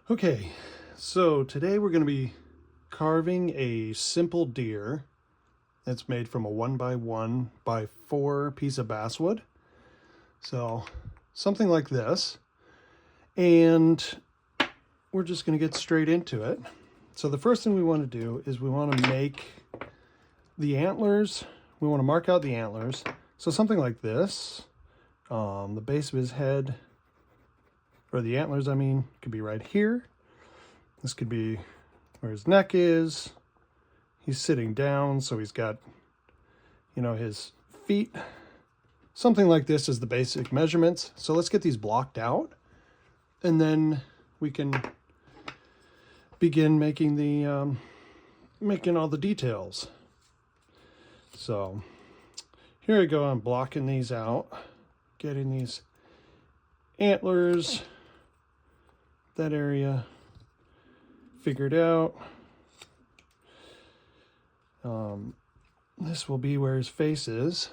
Okay, so today we're going to be carving a simple deer that's made from a 1x1x4 piece of basswood. So something like this. And we're just going to get straight into it. So the first thing we want to do is we want to make the antlers. We want to mark out the antlers. So something like this. The base of his head, or the antlers, I mean, could be right here. This could be where his neck is. He's sitting down, so he's got, his feet. Something like this is the basic measurements. So let's get these blocked out, and then we can begin making the making all the details. So here I go. I'm blocking these out, getting these antlers, that area figured out. This will be where his face is.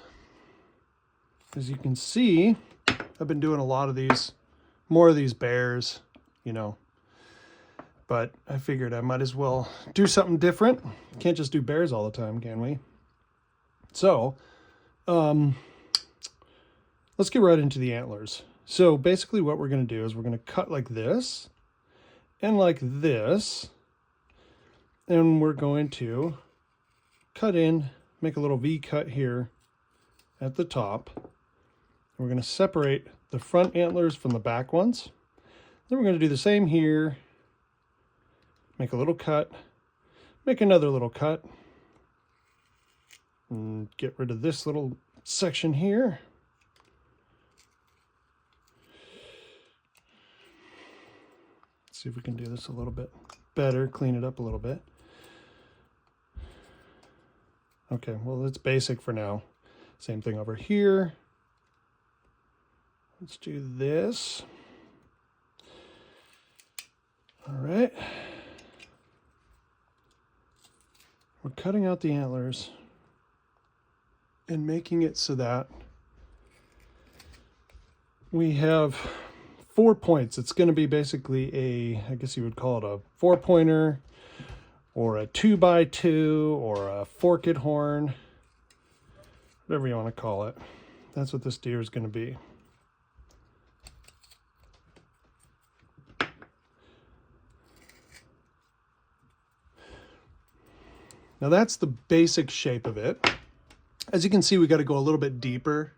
As you can see, I've been doing a lot of these, more of these bears, but I figured I might as well do something different. Can't just do bears all the time, can we? So, let's get right into the antlers. So basically what we're going to do is we're going to cut like this and like this, and we're going to cut in, make a little V cut here at the top. We're going to separate the front antlers from the back ones. Then we're going to do the same here, make a little cut, make another little cut, and get rid of this little section here. See if we can do this a little bit better, clean it up a little bit. Okay, well, it's basic for now. Same thing over here. Let's do this. All right. We're cutting out the antlers and making it so that we have 4 points. It's going to be basically I guess you would call it a 4-pointer, or a 2x2, or a forked horn, whatever you want to call it. That's what this deer is going to be. Now that's the basic shape of it. As you can see, we got to go a little bit deeper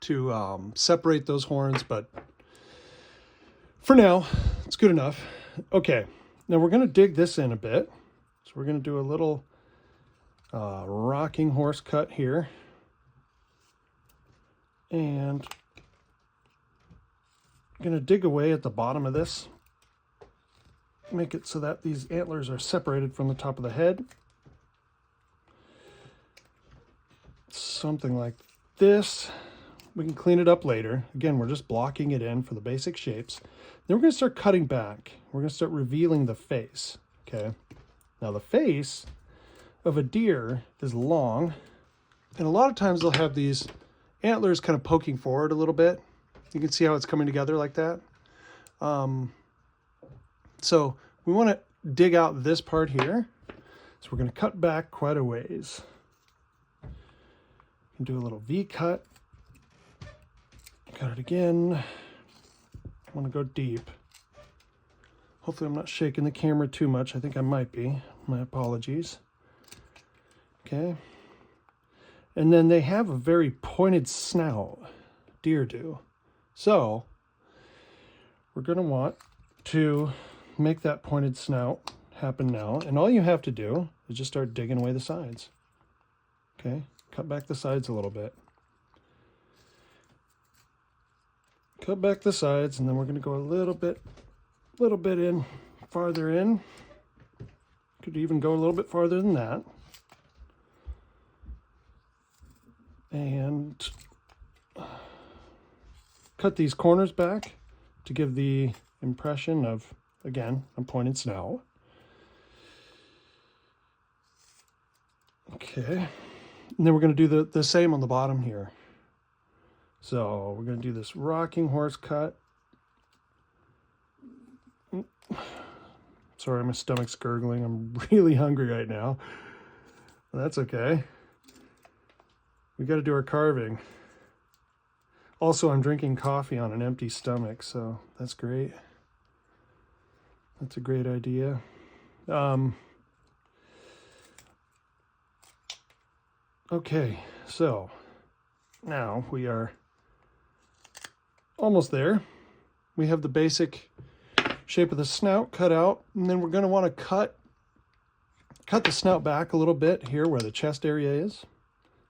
to separate those horns, but for now, it's good enough. Okay, now we're going to dig this in a bit. So we're going to do a little rocking horse cut here. And I'm going to dig away at the bottom of this. Make it so that these antlers are separated from the top of the head. Something like this. We can clean it up later. Again, we're just blocking it in for the basic shapes. Then we're going to start cutting back. We're going to start revealing the face. Okay. Now the face of a deer is long, and a lot of times they'll have these antlers kind of poking forward a little bit. You can see how it's coming together like that. So we want to dig out this part here. So we're going to cut back quite a ways. And do a little V cut. Cut it again. I want to go deep. Hopefully I'm not shaking the camera too much. I think I might be. My apologies. Okay. And then they have a very pointed snout. Deer do. So we're going to want to make that pointed snout happen now. And all you have to do is just start digging away the sides. Okay. Cut back the sides a little bit. Cut back the sides, and then we're going to go a little bit in, farther in. Could even go a little bit farther than that. And cut these corners back to give the impression of, again, a pointed snout. Okay. And then we're going to do the same on the bottom here. So we're going to do this rocking horse cut. Sorry, my stomach's gurgling. I'm really hungry right now. But that's okay. We got to do our carving. Also, I'm drinking coffee on an empty stomach, so that's great. That's a great idea. Okay, so now we are almost there. We have the basic shape of the snout cut out, and then we're going to want to cut the snout back a little bit here where the chest area is.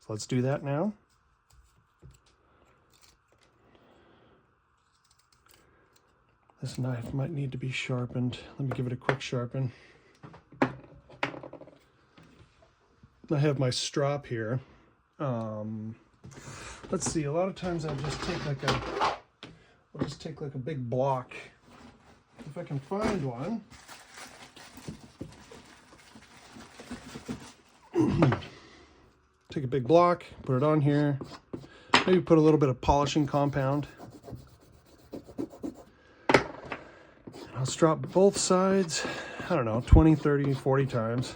So let's do that now. This knife might need to be sharpened. Let me give it a quick sharpen. I have my strop here. Let's see, a lot of times I'll just take like a big block. If I can find one. Take a big block, put it on here. Maybe put a little bit of polishing compound. I'll strop both sides, I don't know, 20, 30, 40 times.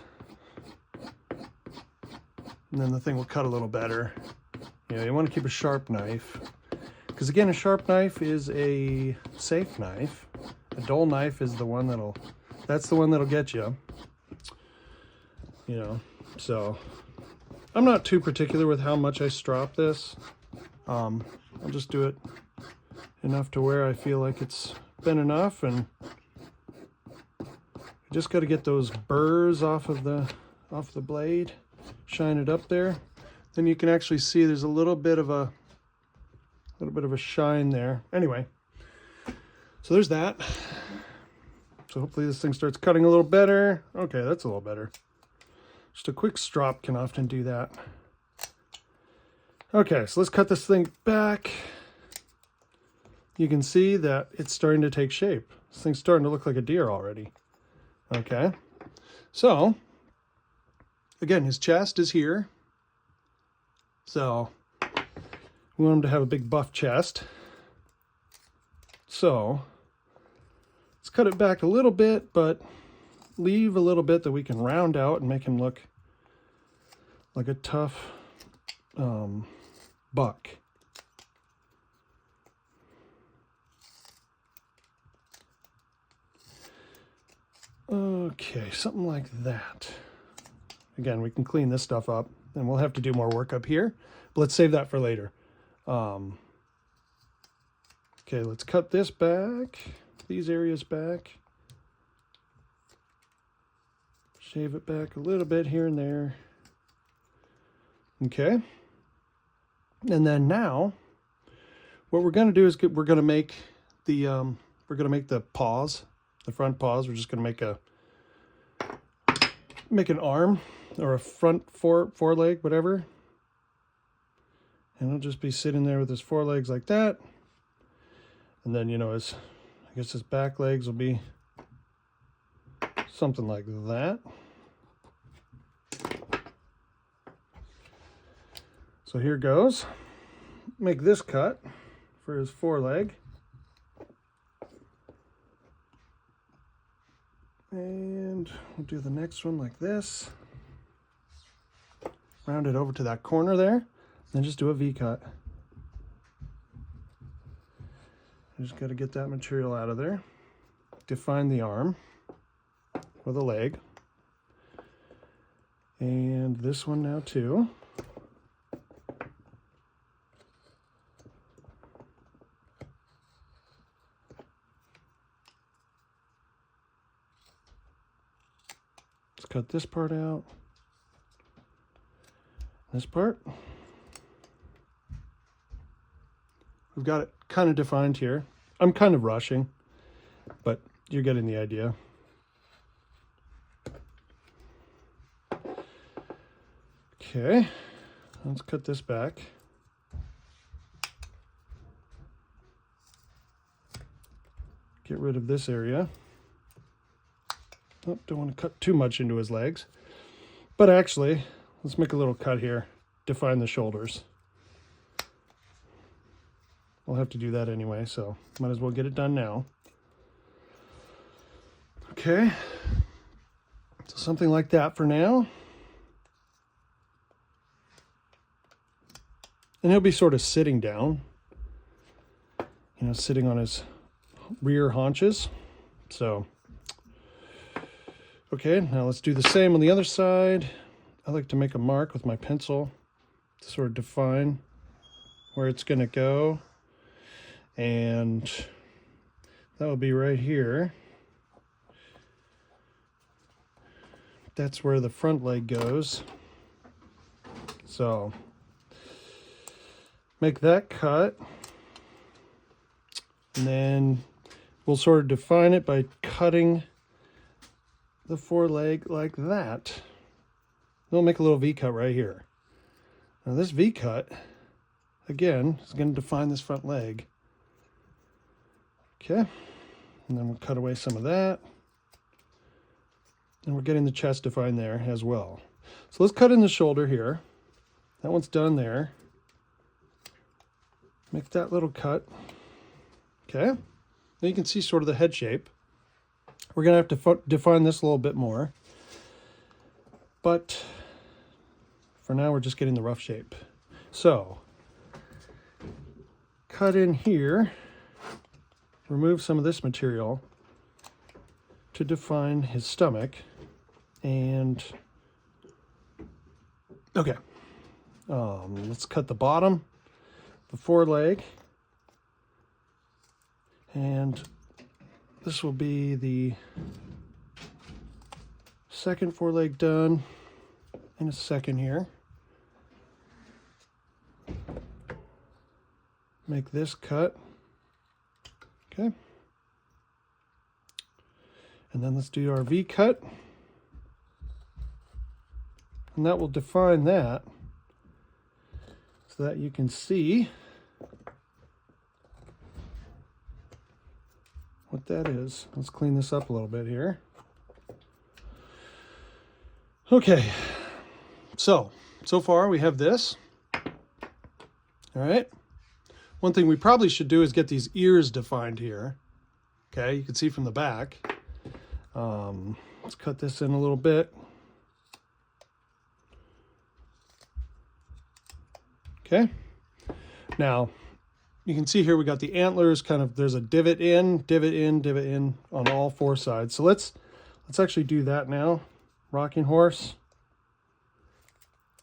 And then the thing will cut a little better. You know, you want to keep a sharp knife. Because again, a sharp knife is a safe knife. A dull knife is the one that's the one that'll get you. You know, so I'm not too particular with how much I strop this. I'll just do it enough to where I feel like it's been enough, and you just got to get those burrs off the blade, shine it up there. Then you can actually see there's a little bit of a shine there. Anyway, so there's that. So hopefully this thing starts cutting a little better. Okay, that's a little better. Just a quick strop can often do that. Okay, so let's cut this thing back. You can see that it's starting to take shape. This thing's starting to look like a deer already. Okay, so again, his chest is here. So we want him to have a big buff chest. So let's cut it back a little bit, but leave a little bit that we can round out and make him look like a tough buck. Okay, something like that. Again, we can clean this stuff up, and we'll have to do more work up here, but let's save that for later. Okay, let's cut this back, these areas back. Shave it back a little bit here and there. Okay. And then now, what we're going to do is we're going to make the paws, the front paws. We're just going to make an arm or a front foreleg, whatever. And it'll just be sitting there with his forelegs like that. And then, you know, I guess his back legs will be something like that. So here goes. Make this cut for his foreleg. And we'll do the next one like this. Round it over to that corner there. Then just do a V-cut. Just got to get that material out of there. Define the arm or the leg. And this one now too. Let's cut this part out. This part. We've got it kind of defined here. I'm kind of rushing, but you're getting the idea. Okay, let's cut this back. Get rid of this area. Oh, don't want to cut too much into his legs. But actually, let's make a little cut here. Define the shoulders. We'll have to do that anyway, so might as well get it done now. Okay, something like that for now. And he'll be sort of sitting down, you know, sitting on his rear haunches. So, okay, now let's do the same on the other side. I like to make a mark with my pencil to sort of define where it's going to go. And that will be right here. That's where the front leg goes. So, make that cut. And then we'll sort of define it by cutting the foreleg like that. Then we'll make a little V-cut right here. Now this V-cut, again, is going to define this front leg. Okay, and then we'll cut away some of that. And we're getting the chest defined there as well. So let's cut in the shoulder here. That one's done there. Make that little cut. Okay, now you can see sort of the head shape. We're going to have to define this a little bit more. But for now, we're just getting the rough shape. So, cut in here. Remove some of this material to define his stomach. And, okay, let's cut the bottom, the foreleg, and this will be the second foreleg done in a second here. Make this cut. Okay. And then let's do our V cut. And that will define that so that you can see what that is. Let's clean this up a little bit here. Okay, so far we have this. All right. One thing we probably should do is get these ears defined here. Okay, you can see from the back. Let's cut this in a little bit. Okay, now you can see here we got the antlers kind of, there's a divot in on all four sides. So let's actually do that now. Rocking horse.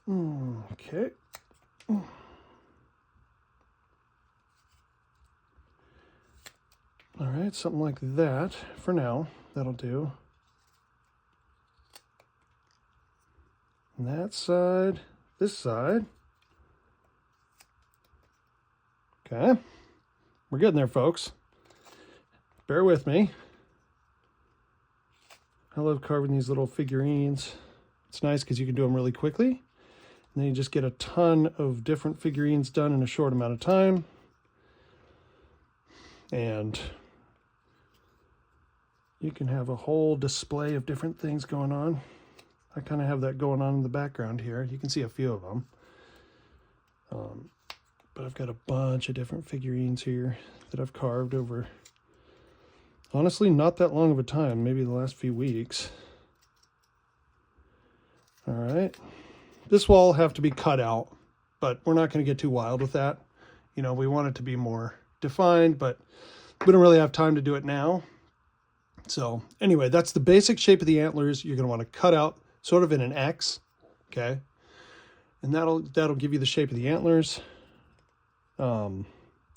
Okay. All right, something like that for now. That'll do. And that side, this side. Okay, we're getting there, folks. Bear with me. I love carving these little figurines. It's nice because you can do them really quickly. And then you just get a ton of different figurines done in a short amount of time. And you can have a whole display of different things going on. I kind of have that going on in the background here. You can see a few of them. But I've got a bunch of different figurines here that I've carved over, honestly, not that long of a time, maybe the last few weeks. All right. This will all have to be cut out, but we're not going to get too wild with that. You know, we want it to be more defined, but we don't really have time to do it now. So anyway, that's the basic shape of the antlers. You're going to want to cut out sort of in an X, okay? And that'll give you the shape of the antlers. I'm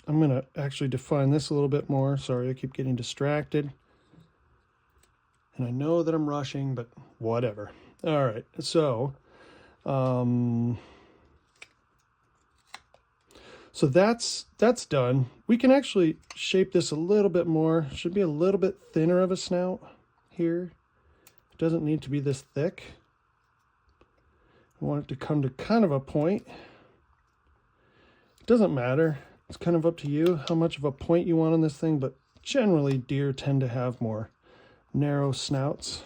going to actually define this a little bit more. Sorry, I keep getting distracted. And I know that I'm rushing, but whatever. All right, so that's done. We can actually shape this a little bit more. Should be a little bit thinner of a snout here. It doesn't need to be this thick. I want it to come to kind of a point. It doesn't matter. It's kind of up to you how much of a point you want on this thing, but generally deer tend to have more narrow snouts.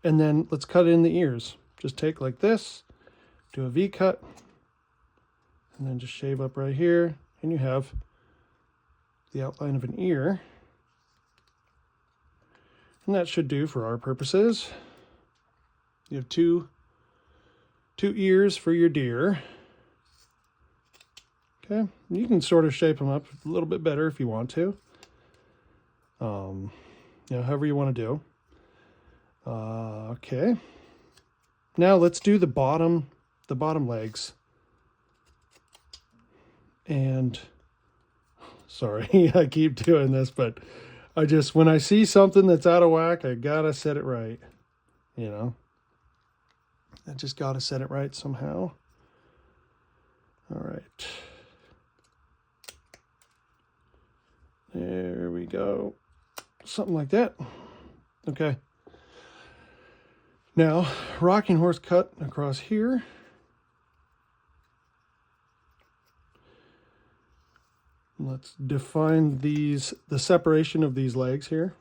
And then let's cut in the ears. Just take like this, do a V cut, and then just shave up right here, and you have the outline of an ear. And that should do for our purposes. You have two ears for your deer. Okay, you can sort of shape them up a little bit better if you want to. You know, however you want to do. Okay. Now let's do the bottom legs. And sorry, I keep doing this, but when I see something that's out of whack, I gotta set it right. You know, I just gotta set it right somehow. All right. There we go. Something like that. Okay. Now, rocking horse cut across here. Let's define the separation of these legs here.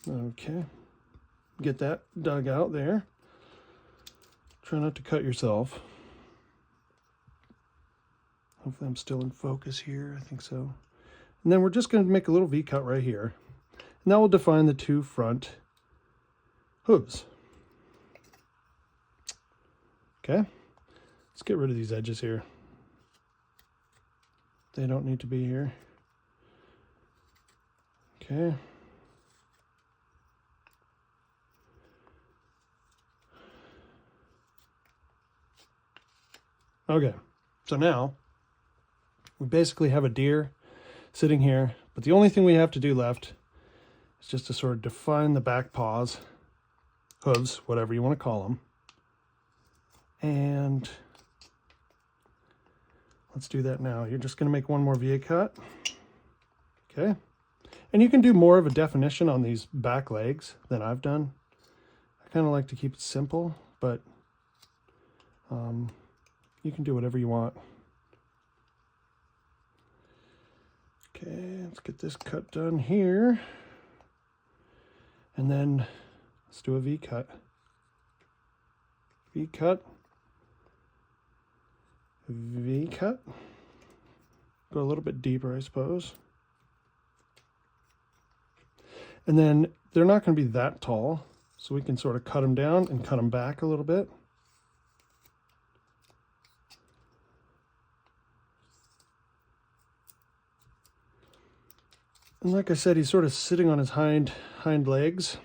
Okay. Get that dug out there. Try not to cut yourself. Hopefully I'm still in focus here. I think so. And then we're just going to make a little V-cut right here. And that will define the two front hooves. Okay. Let's get rid of these edges here. They don't need to be here. Okay. Okay. So now we basically have a deer sitting here, but the only thing we have to do left is just to sort of define the back paws, hooves, whatever you want to call them. And let's do that now. You're just going to make one more V-cut. Okay. And you can do more of a definition on these back legs than I've done. I kind of like to keep it simple, but you can do whatever you want. Okay, let's get this cut done here. And then let's do a V-cut. V-cut. V-cut. Go a little bit deeper, I suppose. And then they're not going to be that tall, so we can sort of cut them down and cut them back a little bit. And like I said, he's sort of sitting on his hind legs.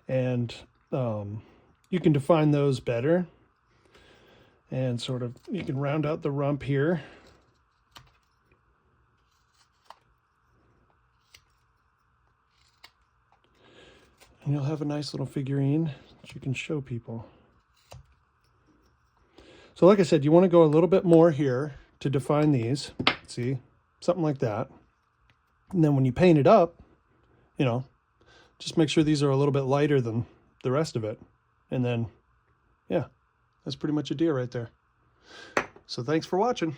And you can define those better. And sort of, you can round out the rump here. And you'll have a nice little figurine that you can show people. So like I said, you want to go a little bit more here to define these. See, something like that. And then when you paint it up, you know, just make sure these are a little bit lighter than the rest of it. And then, yeah, that's pretty much a deer right there. So thanks for watching.